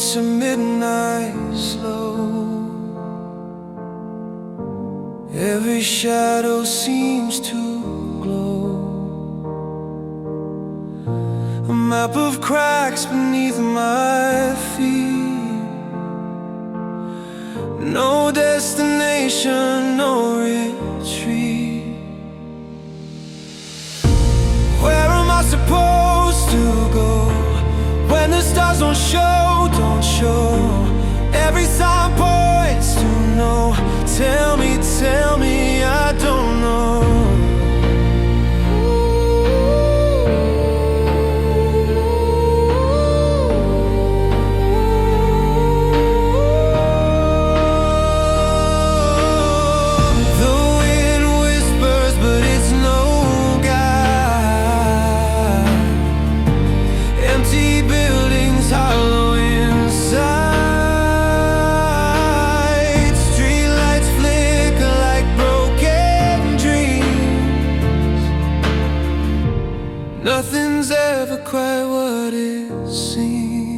streets of midnight slow. Every shadow seems to glow. A map of cracks beneath my feet. No destination, no retreat. Where am I supposed to go when the stars don't show, don't show? Every sign points to no. Tell me, I don't know. The wind whispers, but it's no guide. Empty buildings, hollow inside. Streetlights flicker like broken dreams. Nothing's ever quite what it seems.